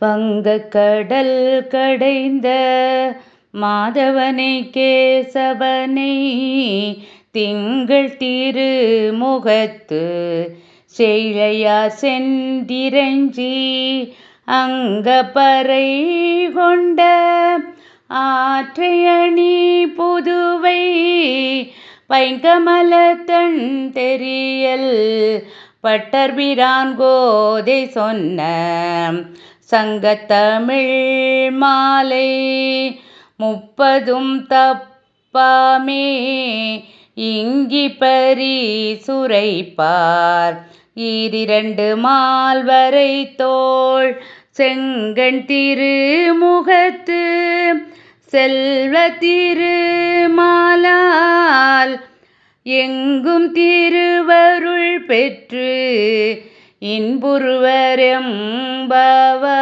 வங்கக் கடல் கடைந்த மாதவனை கேசவனை திங்கள் திருமுகத்து செய்ழையார் சென்றிரஞ்சி அங்கப்பறை கொண்ட ஆற்றையணி புதுவை பைங்கமலத்தண் தெரியல் பட்டர்பிரான் கோதை சொன்ன சங்கத்தமிழ் மாலை 30 தப்பாமே இங்கிப்பரி சுரைப்பார் 2 மால்வரை தோள் செங்கண் திருமுகத்து செல்வ திருமாலால் எங்கும் திருவருள் பெற்று இன்புறுவர் எம்பவாய்.